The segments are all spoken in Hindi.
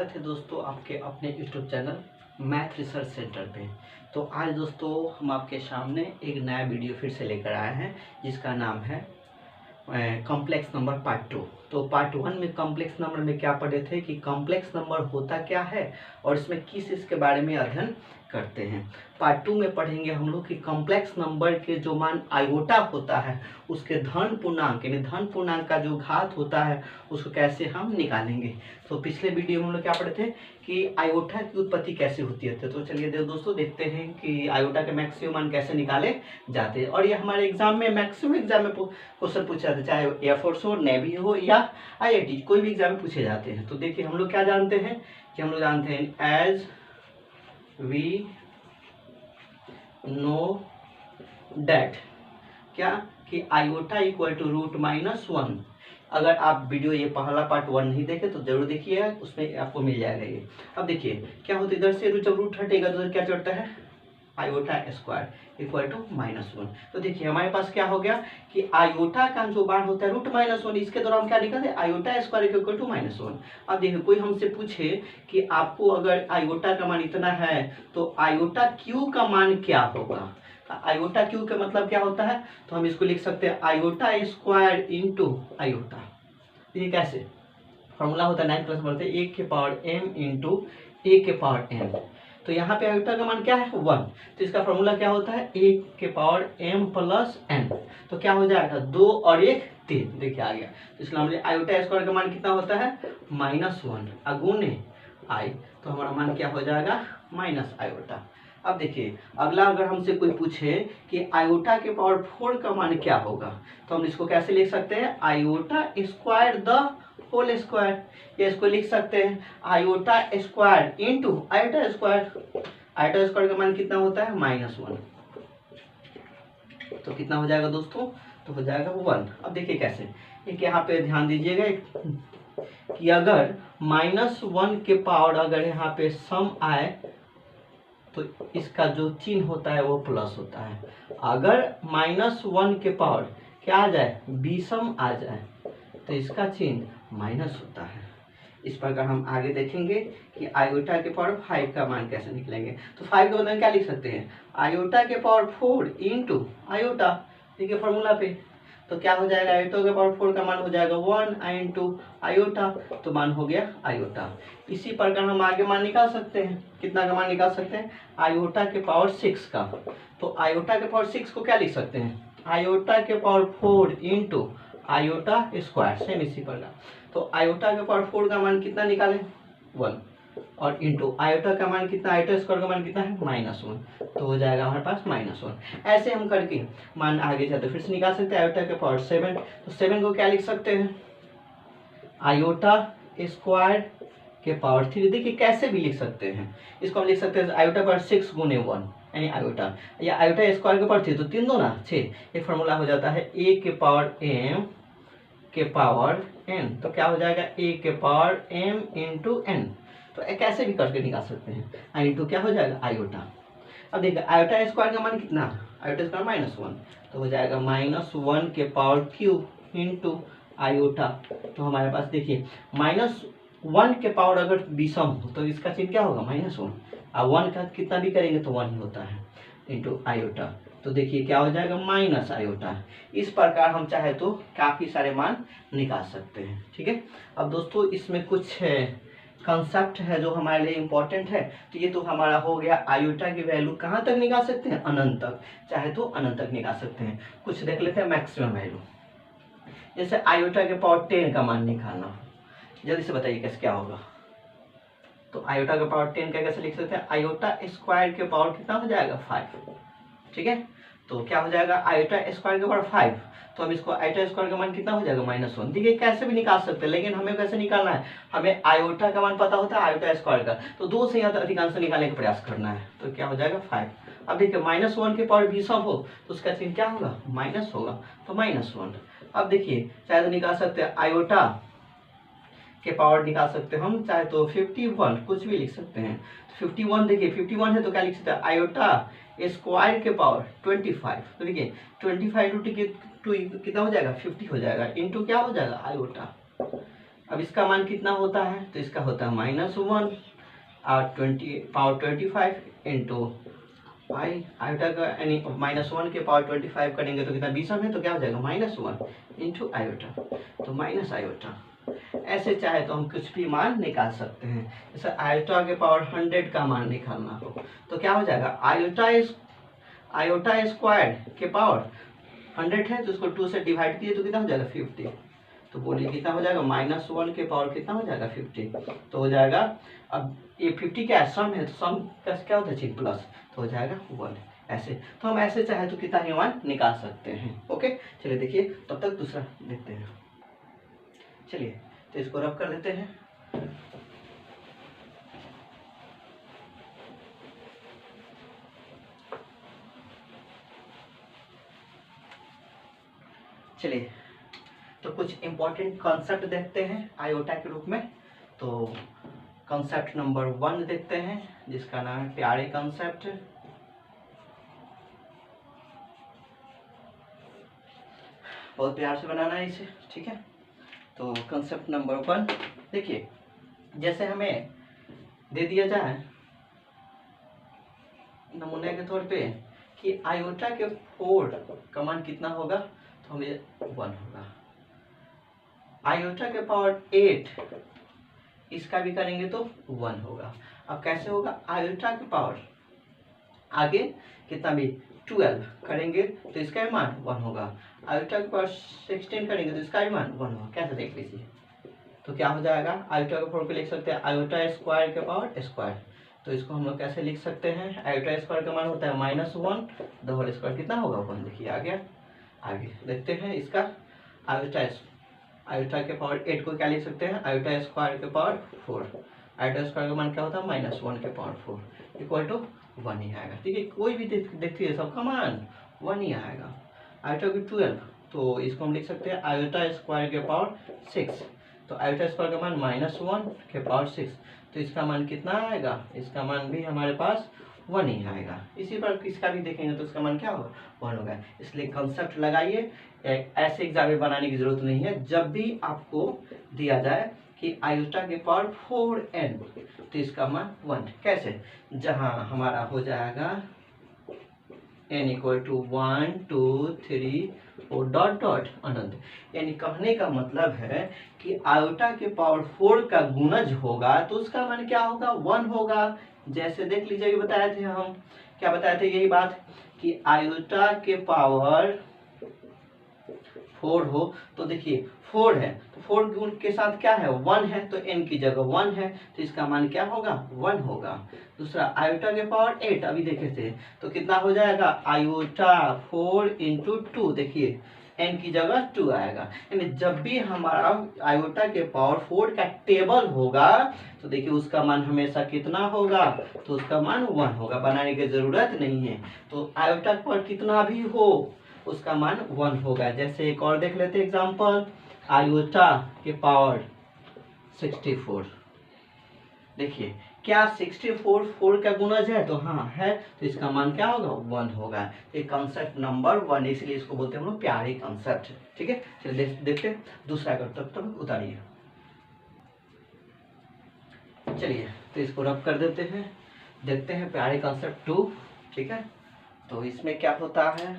स्वागत है दोस्तों आपके अपने YouTube channel math research centre पे। तो आज दोस्तों हम आपके सामने एक नया वीडियो फिर से लेकर आए हैं जिसका नाम है कॉम्प्लेक्स नंबर पार्ट 2। तो पार्ट 1 में कॉम्प्लेक्स नंबर में क्या पढ़े थे कि कॉम्प्लेक्स नंबर होता क्या है और इसमें किस इसके बारे में अध्ययन करते हैं। पार्ट 2 में पढ़ेंगे हम लोग कि कॉम्प्लेक्स नंबर के जो मान आयोटा होता है उसके धन पूर्णांक यानी धन पूर्णांक का जो घात होता है उसको कैसे हम निकालेंगे। तो पिछले वीडियो में हम लोग क्या पढ़े थे कि आयोटा की उत्पत्ति कैसे होती है। तो चलिए दोस्तों देखते हैं कि आयोटा के मैक्सिमम मान कैसे निकाले जाते हैं। और ये हमारे एग्जाम में मैक्सिमम एग्जाम में क्वेश्चन पूछा जाता है, चाहे एयरफोर्स हो, नेवी हो या IIT, कोई भी एग्जाम में पूछे जाते हैं। तो देखिए हम लोग क्या जानते हैं कि हम लोग जानते हैं एज वी नो डैट क्या कि आयोटा इक्वल टू √-1। अगर आप वीडियो ये पहला पार्ट 1 नहीं देखे तो जरूर देखिए, उसमें आपको मिल जाएगा ये। अब देखिए क्या होता है, इधर से जब रूट हटेगा तो क्या चढ़ता है आयोटा स्क्वायर इक्वल टू -1। तो देखिए हमारे पास क्या हो गया कि आयोटा का जो मान होता है √-1, इसके दौरान क्या निकलते हैं आयोटा स्क्वायर इक्वल टू -1। अब देखिए कोई हमसे पूछे कि आपको अगर आयोटा का मान इतना है तो आयोटा क्यू का मान क्या होगा। आयोटा क्यू का मतलब क्या होता है, तो हम इसको लिख सकते हैं आयोटा स्क्वायर इंटू आयोटा। ये कैसे फॉर्मूला होता है 9 प्लस बढ़ते 1 के पावर m इंटू a के पावर n। तो यहाँ पे आयोटा का मान क्या है 1, तो इसका फॉर्मूला क्या होता है 1 के पावर m प्लस n। तो क्या हो जाएगा 2 और 1 3। देखिए आ गया। तो इसलिए हमने आयोटा स्क्वायर का मान कितना होता है -1 अगुने i, तो हमारा मान क्या हो जाएगा माइनस आयोटा। अब देखिए अगला अगर हमसे कोई पूछे कि आयोटा के पावर 4 का मान क्या होगा, तो हम इसको कैसे लिख सकते हैं iota square the whole square. ये इसको लिख सकते हैं iota square into iota square. Iota square का मान कितना होता है -1, तो कितना हो जाएगा दोस्तों, तो हो जाएगा 1। अब देखिए कैसे, एक यहाँ पे ध्यान दीजिएगा कि अगर -1 के पावर अगर यहाँ पे सम आए तो इसका जो चिन्ह होता है वो प्लस होता है। अगर -1 के पावर क्या आ जाए विषम आ जाए तो इसका चिन्ह माइनस होता है। इस प्रकार हम आगे देखेंगे कि आयोटा के पावर 5 का मान कैसे निकलेंगे। तो 5 के बदले क्या लिख सकते हैं आयोटा के पावर 4 इंटू आयोटा। देखिए फॉर्मूला पे तो क्या हो जाएगा आयोटा के पावर 4 का मान हो जाएगा 1 इंटू आयोटा, तो मान हो गया आयोटा। इसी प्रकार हम आगे मान निकाल सकते हैं, कितना का मान निकाल सकते हैं आयोटा के पावर 6 का। तो आयोटा के पावर 6 को क्या लिख सकते हैं आयोटा के power 4 into iota square, same इसी प्रकार। तो आयोटा के पावर 4 का मान कितना निकालें 1 और इंटू आयोटा का मान कितना आयोटा स्क्वायर का मान कितना है -1, तो हो जाएगा हमारे पास -1। ऐसे हम करके मान आगे जाते फिर से निकाल सकते हैं आयोटा के पावर 7। तो 7 को क्या लिख सकते हैं आयोटा स्क्वायर के पावर 3। देखिए कैसे भी लिख सकते हैं, इसको हम लिख सकते हैं आयोटा पावर 6 गुने 1 यानी आयोटा, या आयोटा स्क्वायर के पावर 3 तो 3 2 ना 6। एक फॉर्मूला हो जाता है a के पावर m के पावर n, तो क्या हो जाएगा a के पावर m इंटू n। तो कैसे भी करके निकाल सकते हैं इंटू क्या हो जाएगा आयोटा। अब देखिए आयोटा स्क्वायर का मान कितना आयोटा स्क्वायर -1, तो हो जाएगा -1 के पावर क्यूब इंटू आयोटा। तो हमारे पास देखिए -1 के पावर अगर विषम हो तो इसका चिन्ह क्या होगा -1, और 1 का कितना भी करेंगे तो 1 ही होता है इंटू आयोटा। तो देखिए क्या हो जाएगा माइनस आयोटा। इस प्रकार हम चाहे तो काफ़ी सारे मान निकाल सकते हैं। ठीक है, अब दोस्तों इसमें कुछ कंसेप्ट है जो हमारे लिए इम्पोर्टेंट है। तो ये तो हमारा हो गया आयोटा की वैल्यू कहाँ तक निकाल सकते हैं अनंत तक, चाहे तो अनंत तक निकाल सकते हैं। कुछ देख लेते हैं मैक्सिमम वैल्यू, जैसे आयोटा के पावर 10 का मान निकालना, जल्दी से बताइए कैसे क्या होगा। तो आयोटा के पावर 10 का कैसे लिख सकते हैं आयोटा स्क्वायर के पावर कितना हो जाएगा 5। ठीक है, तो क्या हो जाएगा आयोटा स्क्वायर के पावर 5, तो हम इसको आयोटा स्क्वायर का मान कितना हो जाएगा -1। देखिए कैसे भी निकाल सकते हैं, लेकिन हमें कैसे निकालना है, हमें आयोटा का मान पता होता है आयोटा स्क्वायर का, तो 2 से यहाँ अधिकांश निकालने का प्रयास करना है। तो क्या हो जाएगा 5। अब देखिए -1 के पावर विषम हो तो उसका चिन्ह क्या होगा माइनस होगा, तो -1। अब देखिए चाहे तो निकाल सकते हैं आयोटा के पावर निकाल सकते हैं हम, चाहे तो 51 कुछ भी लिख सकते हैं। तो 51 देखिए 51 है तो क्या लिख सकते हैं आयोटा स्क्वायर के पावर 25। तो देखिए 25 टू कितना हो जाएगा 50 हो जाएगा इंटू क्या हो जाएगा आयोटा। अब इसका मान कितना होता है, तो इसका होता है -1 और 25 इंटू पाई आयोटा का, यानी -1 के पावर 25 करेंगे तो कितना 20 है, तो क्या हो जाएगा -1 इंटू आयोटा, तो माइनस आयोटा। ऐसे चाहे तो हम कुछ भी मान निकाल सकते हैं। जैसे आयोटा के पावर 100 का मान निकालना हो तो क्या हो जाएगा, आयोटा स्क्वायर के पावर 100 है तो उसको 2 से डिवाइड किए तो कितना हो जाएगा 50। तो बोलिए कितना हो जाएगा, -1 के पावर कितना हो जाएगा 50, तो हो जाएगा। अब ये 50 क्या है, सम है, तो सम का क्या होता है प्लस, तो हो जाएगा 1। ऐसे तो हम ऐसे चाहे तो कितना ही मान निकाल सकते हैं। ओके चलिए देखिए, तब तक दूसरा देखते हैं। चलिए तो इसको रब कर देते हैं। चलिए तो कुछ इंपॉर्टेंट कॉन्सेप्ट देखते हैं आयोटा के रूप में। तो कॉन्सेप्ट नंबर 1 देखते हैं जिसका नाम है प्यारे कॉन्सेप्ट। बहुत प्यार से बनाना है इसे, ठीक है। तो कॉन्सेप्ट नंबर 1 देखिए, जैसे हमें दे दिया जाए नमूने के तौर पे कि आयोटा के 4 का मान कितना होगा, तो हमें 1 होगा। आयोटा के पावर 8 इसका भी करेंगे तो 1 होगा। अब कैसे होगा, आयोटा के पावर आगे कितना भी 12 करेंगे तो इसका भी मान 1 होगा। आयोटा के पावर 16 करेंगे तो इसका भी मान 1 होगा। कैसे देख लीजिए, तो क्या हो जाएगा, आयोटा के 4 को लिख सकते हैं आयोटा स्क्वायर के पावर स्क्वायर। तो इसको हम लोग कैसे लिख सकते हैं, आयोटा स्क्वायर का मान होता है -1, द होल स्क्वायर कितना होगा 1। देखिए आ गया। आगे देखते हैं इसका आयोटा के पावर 8 को क्या लिख सकते हैं, आयोटा स्क्वायर के पावर 4। आयोटा स्क्वायर का मान क्या होता है -1 के पावर 4 इक्वल टू 1 ही आएगा। ठीक है, कोई भी देखिए सबका मान 1 ही आएगा। आयोटा की 12 तो इसको हम लिख सकते हैं आयोटा स्क्वायर के पावर 6। तो आयोटा स्क्वायर का मान -1 के पावर 6, तो इसका मान कितना आएगा, इसका मान भी हमारे पास 1 ही आएगा। इसी पर किसका भी देखेंगे तो इसका मान क्या होगा 1 होगा। इसलिए कंसेप्ट लगाइए, ऐसे एग्जाम में बनाने की जरूरत नहीं है। जब भी आपको दिया जाए कि आयोटा के पावर 4n तो इसका मान 1। कैसे, जहां हमारा हो जाएगा n इक्वल टू 1 2 3 और डॉट डॉट अनंत, यानी कहने का मतलब है कि आयोटा के पावर 4 का गुणज होगा तो उसका मान क्या होगा 1 होगा। जैसे देख लीजिए, ये बताए थे हम, क्या बताए थे, यही बात कि आयोटा के पावर 4 हो तो देखिए 4 है तो 4 गुण के साथ क्या है 1 है, तो n की जगह 1 है तो इसका मान क्या होगा 1 होगा। दूसरा आयोटा के पावर 8 अभी देखे थे तो कितना हो जाएगा आयोटा 4 इंटू 2, देखिए n की जगह 2 आएगा। यानी जब भी हमारा आयोटा के पावर 4 का टेबल होगा तो देखिए उसका मान हमेशा कितना होगा, तो उसका मान 1 होगा। बनाने की जरूरत नहीं है। तो आयोटा पर कितना भी हो उसका मान 1 होगा। जैसे एक और देख लेते हैं एग्जांपल, आयोटा के पावर 64। देखिए क्या 64 4 का गुणज है, तो हाँ है, तो इसका मान क्या होगा 1 होगा। ये कंसेप्ट नंबर 1, इसलिए इसको बोलते हैं हम लोग प्यारे कंसेप्ट। ठीक है, चलिए देखते हैं दूसरा कर, तब तक उतारिए। चलिए तो इसको रब कर देते हैं, देखते हैं प्यारे कंसेप्ट 2। ठीक है, तो इसमें क्या होता है,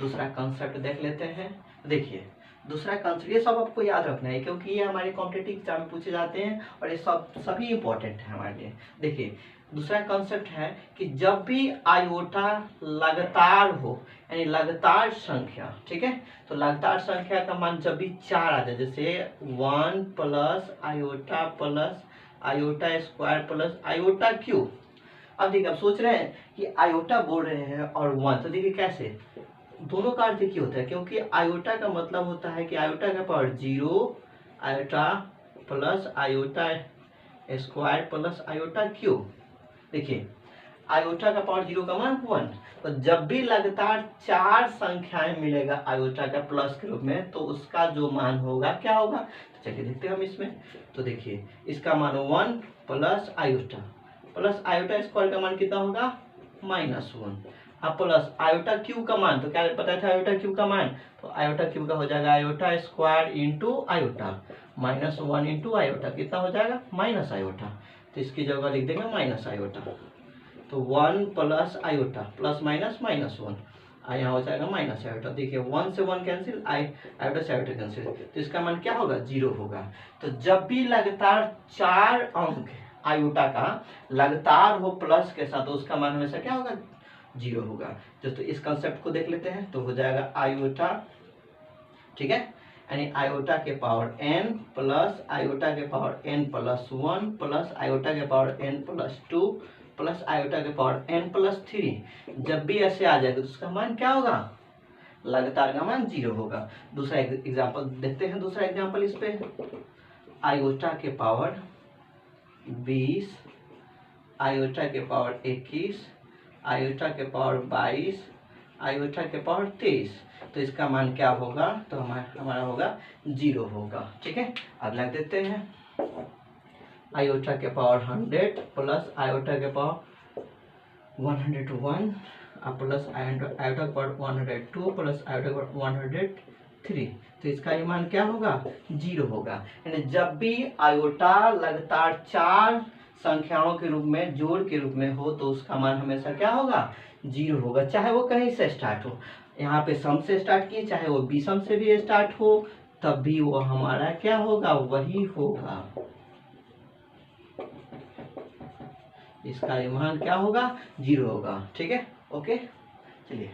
दूसरा कंसेप्ट देख लेते हैं। देखिए दूसरा कंसेप्ट, ये सब आपको याद रखना है क्योंकि ये हमारे कॉम्पिटिटिव एग्जाम में पूछे जाते हैं और ये सब सभी इंपॉर्टेंट है हमारे लिए। देखिए दूसरा कंसेप्ट है कि जब भी आयोटा लगातार हो, यानी लगातार संख्या, ठीक है, तो लगातार संख्या का मान जब भी 4 आ जाए, जैसे 1 plus iota square plus iota cube. अब देखिए आप सोच रहे हैं कि आयोटा बोल रहे हैं और 1, तो देखिए कैसे दोनों का अर्थ क्या होता है, क्योंकि आयोटा का मतलब होता है कि आयोटा का power 0 iota plus iota square plus iota cube. देखिए आयोटा का पावर 0 का मान 1, तो जब भी लगातार 4 संख्याएं मिलेगा आयोटा का प्लस के रूप में तो उसका जो मान होगा क्या होगा। तो चलिए देखते हैं हम इसमें। तो देखिए इसका मान 1 प्लस आयोटा स्क्वायर का मान कितना होगा -1, अब प्लस आयोटा क्यूब का मान, तो क्या पता था आयोटा क्यूब का मान, तो आयोटा क्यूब का हो जाएगा iota square into iota -1 into iota कितना हो जाएगा माइनस आयोटा, तो इसकी जगह लिख देंगे माइनस आयोटा। तो 1 प्लस आयोटा प्लस माइनस -1 यहाँ हो जाएगा माइनस आयोटा। देखिए 1 से 1 कैंसिल, आयोटा से आयोटा कैंसिल, तो इसका मान क्या होगा 0 होगा। तो जब भी लगातार 4 अंक आयोटा का लगातार हो प्लस के साथ, तो उसका मान हमेशा क्या होगा 0 होगा। तो इस कंसेप्ट को देख लेते हैं, तो हो जाएगा आयोटा, ठीक है, यानी आयोटा के पावर n प्लस आयोटा के power n plus 1 plus iota के power n plus 2 plus iota के पावर n प्लस 3। जब भी ऐसे आ जाएगा तो उसका मान क्या होगा, लगातार का मान 0 होगा। दूसरा एग्जांपल देखते हैं, दूसरा एग्जांपल इस पे आयोटा के पावर 20 आयोटा के पावर 21 आयोटा के पावर 22 आयोटा के पावर 23, तो इसका मान क्या होगा, तो हमारा होगा 0 होगा। ठीक है, अगला देखते हैं आयोटा के पावर 100 प्लस आयोटा के पावर 101 प्लस आयोटा के पावर 102 प्लस आयोटा के पावर 103, तो इसका ये मान क्या होगा 0 होगा। यानी जब भी आयोटा लगातार 4 संख्याओं के रूप में जोड़ के रूप में हो तो उसका मान हमेशा क्या होगा 0 होगा, चाहे वो कहीं से स्टार्ट हो। यहाँ पे सम से स्टार्ट किए, चाहे वो विषम से भी स्टार्ट हो, तब भी वो हमारा क्या होगा वही होगा, इसका मान क्या होगा 0 होगा। ठीक है, ओके, चलिए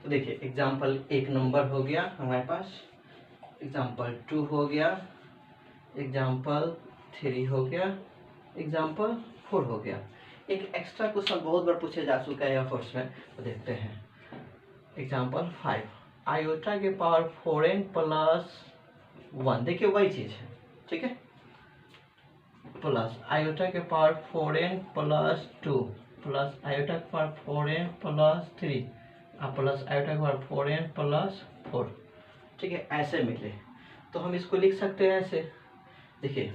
तो देखिए एग्जाम्पल 1 नंबर हो गया हमारे पास, एग्जाम्पल 2 हो गया, एग्जाम्पल 3 हो गया, एग्जाम्पल 4 हो गया। एक एक्स्ट्रा क्वेश्चन बहुत बार पूछे जा चुका है एयरफोर्स में, तो देखते हैं एग्जाम्पल 5 आयोटा के पावर 4n प्लस 1, देखिए वही चीज है, ठीक है, प्लस आयोटा के power 4n plus 2 plus iota के power 4n plus 3 plus iota के पावर 4n प्लस 4। ठीक है, ऐसे मिले तो हम इसको लिख सकते हैं ऐसे। देखिए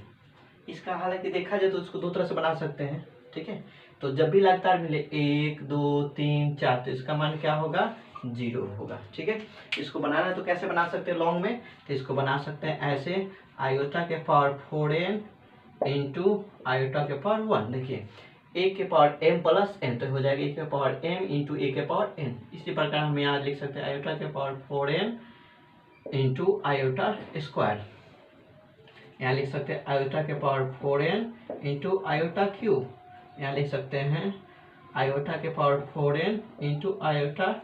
इसका हालांकि देखा जाए तो इसको 2 तरह से बना सकते हैं। ठीक है, तो जब भी लगातार मिले 1 2 3 4, तो इसका मान क्या होगा 0 होगा। ठीक है, इसको बनाना है तो कैसे बना सकते हैं लॉन्ग में, तो इसको बना सकते हैं ऐसे आयोटा के पावर 4n इंटू आयोटा के पावर 1। देखिए a के पावर m प्लस n, तो हो जाएगा a के पावर m इंटू a के पावर n। इसी प्रकार हम यहाँ लिख सकते हैं आयोटा के power 4n into iota square, यहाँ लिख सकते हैं आयोटा के power 4n into iota cube, यहाँ लिख सकते हैं आयोटा के पावर 4n इंटू आयोटा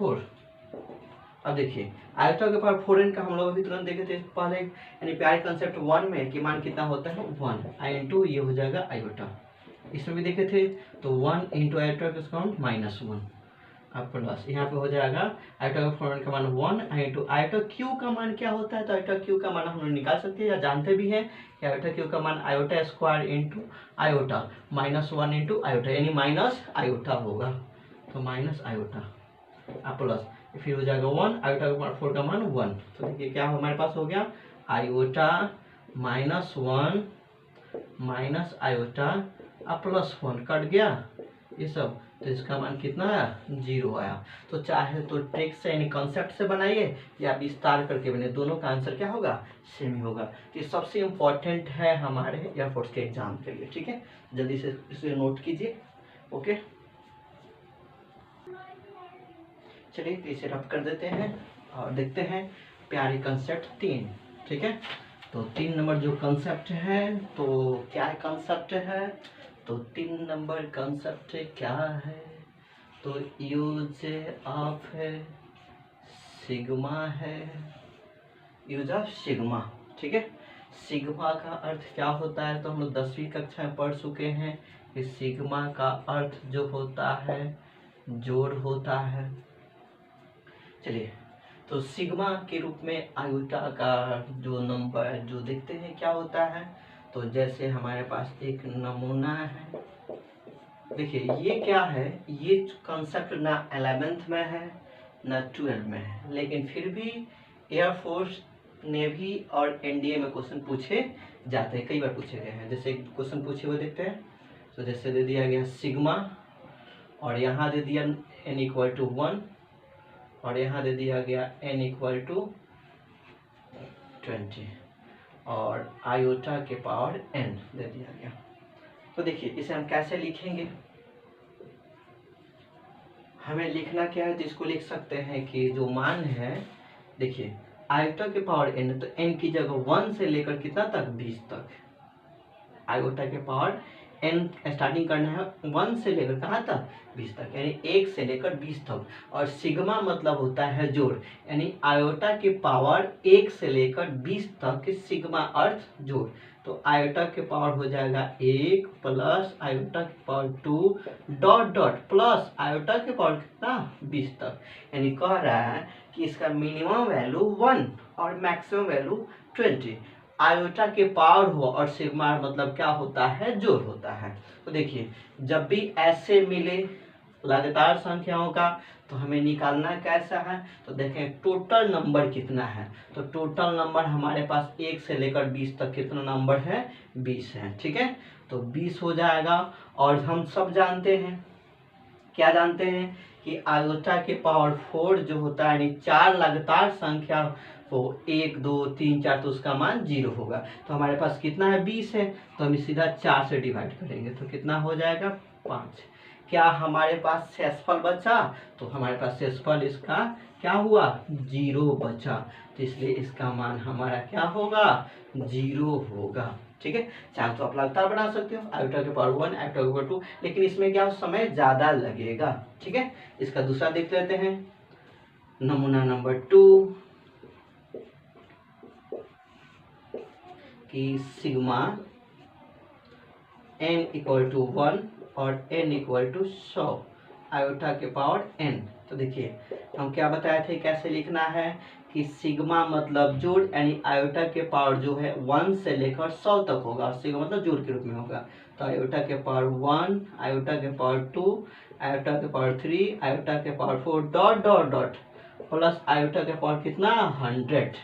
4। अब देखिए आयोटा के पावर 4n का हम लोग अभी तुरंत देखे थे पहले, यानी प्यारे कंसेप्ट 1 में कि मान कितना होता है 1 आई इंटू ये हो जाएगा आयोटा, इसमें भी देखे थे, तो 1 इंटू आयोटा का काउंट -1 अब प्लस यहाँ पे हो जाएगा आयोटा का 4n का मान 1 इंटू आयोटा क्यू का मान क्या होता है, तो आयोटा क्यू का मान हम लोग निकाल सकते हैं या जानते भी हैं कि आयोटा क्यू का मान iota square into iota -1 into iota, यानी माइनस आयोटा होगा, तो माइनस आयोटा अब प्लस फिर हो जाएगा 1 आयोटा का 4 का मान 1। तो देखिए क्या हमारे पास हो गया आयोटा -1 माइनस आयोटा अब +1 कट गया ये सब, तो इसका मान कितना आया 0 आया। तो चाहे तो ट्रिक से यानी कॉन्सेप्ट से बनाइए या विस्तार करके बनाइए, दोनों का आंसर क्या होगा सेम ही होगा। ये सबसे इम्पोर्टेंट है हमारे एयरफोर्स के एग्जाम के लिए। ठीक है, जल्दी से इसे नोट कीजिए। ओके, चलिए इसे रफ कर देते हैं और देखते हैं प्यारे कंसेप्ट 3। ठीक है, तो 3 नंबर जो कंसेप्ट है, तो क्या कंसेप्ट है, तो 3 नंबर कंसेप्ट क्या है, तो यूज ऑफ है सिग्मा है, यूज ऑफ सिग्मा। ठीक है, सिग्मा का अर्थ क्या होता है, तो हम लोग 10वीं कक्षा में पढ़ चुके हैं कि सिग्मा का अर्थ जो होता है जोड़ होता है। चलिए, तो सिग्मा के रूप में आयोटा का जो नंबर जो देखते हैं क्या होता है, तो जैसे हमारे पास एक नमूना है, देखिए ये क्या है, ये कंसेप्ट ना 11th में है ना 12 में है, लेकिन फिर भी एयरफोर्स नेवी और एनडीए में क्वेश्चन पूछे जाते हैं, कई बार पूछे गए हैं। जैसे क्वेश्चन पूछे हुए देखते हैं, तो जैसे दे दिया गया सिग्मा और यहाँ दे दिया n = 1 और यहाँ दे दिया गया n = 20 और आयोटा के पावर n दे दिया गया। तो देखिए इसे हम कैसे लिखेंगे, हमें लिखना क्या है, जिसको लिख सकते हैं कि जो मान है, देखिए आयोटा के पावर n, तो n की जगह 1 से लेकर कितना तक 20 तक, आयोटा के पावर n स्टार्टिंग करना है 1 से लेकर कहाँ तक 20 तक, यानी 1 से लेकर 20 तक। और सिग्मा मतलब होता है जोड़, यानी आयोटा के पावर 1 से लेकर 20 तक के सिग्मा अर्थ जोड़। तो आयोटा के पावर हो जाएगा 1 प्लस आयोटा के power 2 dot dot plus iota के पावर कितना 20 तक, यानी कह रहा है कि इसका मिनिमम वैल्यू 1 और मैक्सिमम वैल्यू 20। आयोटा के पावर हो और सिग्मा मतलब क्या होता है, जोड़ होता है। तो देखिए जब भी ऐसे मिले लगातार संख्याओं का तो हमें निकालना कैसा है, तो देखें टोटल नंबर कितना है, तो टोटल नंबर हमारे पास 1 से लेकर 20 तक कितना नंबर है, 20 है। ठीक है, तो 20 हो जाएगा। और हम सब जानते हैं, क्या जानते हैं कि आयोटा के पावर 4 जो होता है, यानी 4 लगातार संख्या हो 1 2 3 4, तो उसका मान 0 होगा। तो हमारे पास कितना है, 20 है, तो हम सीधा 4 से डिवाइड करेंगे तो कितना हो जाएगा 5। क्या हमारे पास शेषफल बचा, तो हमारे पास शेषफल इसका क्या हुआ, 0 बचा, तो इसलिए इसका मान हमारा क्या होगा, 0 होगा। ठीक है, चाहे तो आप लगातार बना सकते हो, आयोटा के पावर 1 आयोटा के पावर 2, लेकिन इसमें क्या समय ज्यादा लगेगा। ठीक है, इसका दूसरा देख लेते हैं, नमूना नंबर 2 कि सिग्मा n इक्वल टू 1 और n इक्वल टू 100 आयोटा के पावर n। तो देखिए हम क्या बताए थे, कैसे लिखना है कि सिग्मा मतलब जोड़, यानी आयोटा के पावर जो है 1 से लेकर 100 तक होगा, और सिग्मा मतलब जोड़ के रूप में होगा। तो आयोटा के पावर 1 आयोटा के पावर 2 आयोटा के पावर 3 आयोटा के power 4 dot dot dot plus iota के पावर कितना 100।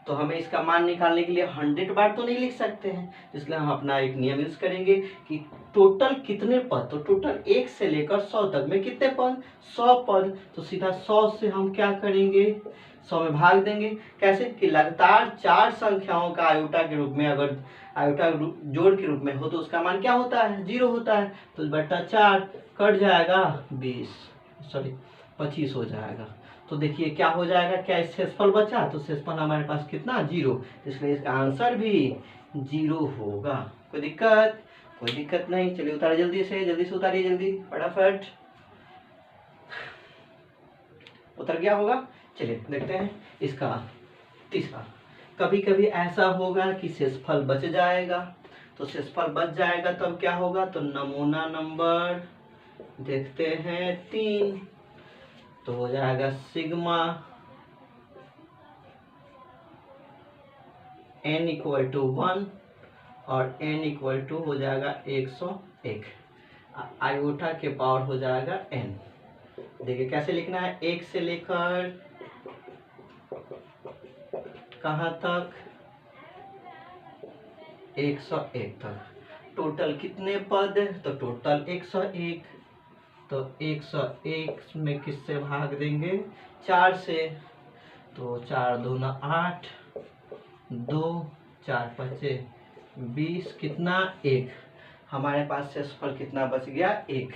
तो हमें इसका मान निकालने के लिए 100 बार तो नहीं लिख सकते हैं, इसलिए हम अपना एक नियम यूज करेंगे कि टोटल कितने पद, तो टोटल 1 से लेकर 100 तक में कितने पद, 100 पद। तो सीधा 100 से हम क्या करेंगे, 100 में भाग देंगे। कैसे कि लगातार 4 संख्याओं का आयोटा के रूप में, अगर आयोटा जोड़ के रूप में हो तो उसका मान क्या होता है, 0 होता है। तो बट्टा 4 कट जाएगा 25 हो जाएगा। तो देखिए क्या हो जाएगा, क्या शेषफल बचा, तो शेषफल हमारे पास कितना 0, इसलिए इसका आंसर भी 0 होगा। कोई दिक्कत, कोई दिक्कत नहीं। चलिए उतारिए जल्दी से उतारिए, जल्दी फटाफट। उतर गया होगा। चलिए देखते हैं इसका तीसरा। कभी कभी ऐसा होगा कि शेषफल बच जाएगा, तो शेषफल बच जाएगा तब तो क्या होगा, तो नमूना नंबर देखते हैं 3, तो हो जाएगा सिग्मा n इक्वल टू 1 और n इक्वल टू हो जाएगा 101, आयोटा के पावर हो जाएगा n। देखिए कैसे लिखना है, 1 से लेकर कहाँ तक, 101 तक। टोटल कितने पद, तो टोटल 101, तो 101 में किससे भाग देंगे, 4 से, तो 4 दूना 8, 2 4 5 20, कितना 1, हमारे पास शेषफल कितना बच गया 1।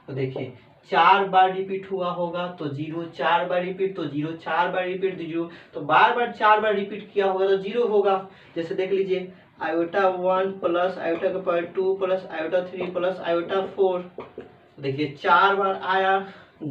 तो देखिए 4 बार रिपीट हुआ होगा तो 0, 4 बार रिपीट तो 0, 4 बार रिपीट तो 0, तो बार बार 4 बार रिपीट किया होगा तो 0 होगा। जैसे देख लीजिए आयोटा 1 प्लस आयोटा का power 2 plus iota 3 plus iota 4, देखिए 4 बार आया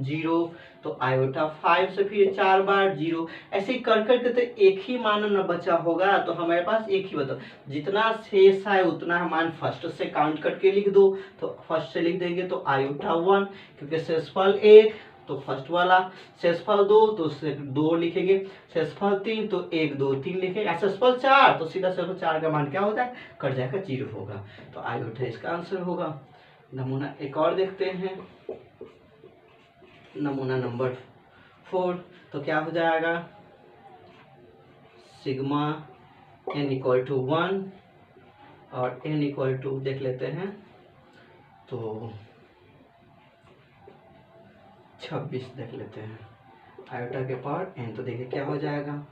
0, तो आयोटा 5 से फिर 4 बार 0, ऐसे ही कर करके तो एक ही मान न बचा होगा, तो हमारे पास एक ही बता, जितना शेष है उतना मान फर्स्ट से काउंट करके लिख दो। तो फर्स्ट से लिख देंगे तो आयोटा 1, क्योंकि शेषफल 1 तो फर्स्ट वाला, शेषफल 2 तो 2 लिखेंगे, शेषफल 3 तो 1 2 3 लिखेंगे, शेषफल 4 तो सीधा शेषफल 4 का मान क्या होता है, कट जाएगा 0 होगा। तो आयोटा इसका आंसर होगा। नमूना एक और देखते हैं, नमूना नंबर 4, तो क्या हो जाएगा, सिग्मा n इक्वल टू 1 और n इक्वल टू देख लेते हैं, तो 26 देख लेते हैं, आयोटा के पावर n। तो देखिए क्या हो जाएगा,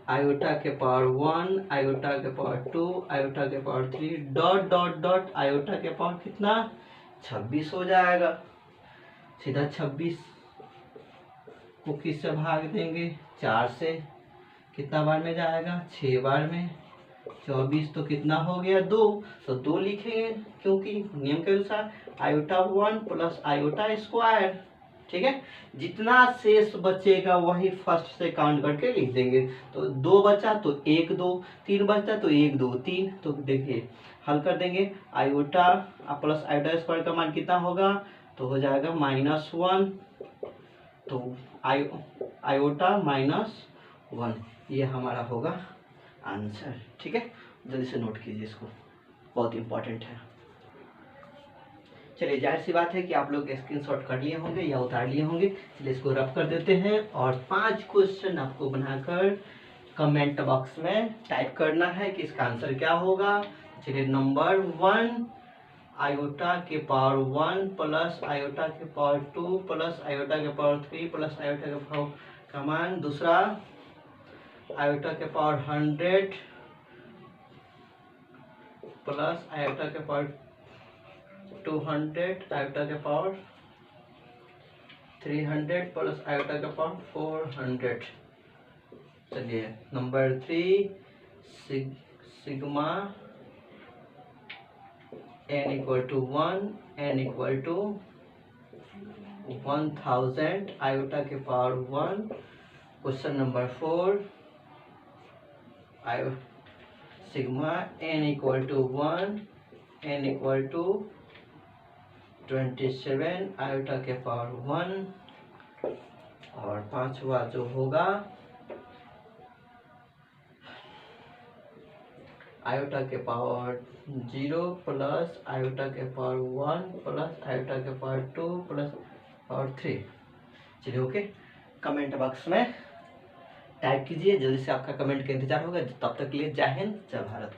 आयोटा के पावर 1, आयोटा के पावर 2, आयोटा के power 3 dot dot dot iota के पावर कितना 26 हो जाएगा। सीधा 26 को किससे भाग देंगे 4 से, कितना बार में जाएगा 6 बार में, 24 तो कितना हो गया 2, तो 2 लिखेंगे क्योंकि नियम के अनुसार आयोटा 1 प्लस आयोटा स्क्वायर। ठीक है, जितना शेष बचेगा वही फर्स्ट से काउंट करके लिख देंगे। तो 2 बचा तो 1 2, 3 बचा तो 1 2 3, तो देखिए हल कर देंगे। आयोटा प्लस आयोटा स्क्वायर का मान कितना होगा, तो हो जाएगा -1, तो आयोटा -1, ये हमारा होगा आंसर। ठीक है, जल्दी से नोट कीजिए इसको, बहुत इंपॉर्टेंट है। चलिए, जाहिर सी बात है कि आप लोग स्क्रीनशॉट कर लिए होंगे या उतार लिए होंगे। चलिए इसको रफ कर देते हैं और 5 क्वेश्चन आपको बनाकर कमेंट बॉक्स में टाइप करना है कि इसका आंसर क्या होगा। चलिए, नंबर 1 आयोटा के पावर 1 प्लस आयोटा के पावर 2 प्लस आयोटा के पावर 3 प्लस आयोटा के पावर का मान। दूसरा आयोटा के पावर 100 प्लस आयोटा के पावर 200 आयोटा के पावर 300 प्लस आयोटा के पावर 400। चलिए, number 3 sigma n equal to 1, n equal to 1000 iota के power 1। Question number 4 sigma n equal to 1, n equal to 27 iota के पावर 1। और 5वां जो होगा आयोटा के पावर 0 प्लस आयोटा के पावर 1 प्लस आयोटा के पावर 2 प्लस पावर 3। चलिए, ओके, कमेंट बॉक्स में टाइप कीजिए, जल्दी से आपका कमेंट का इंतजार होगा। तब तक के लिए जय हिंद, जय भारत।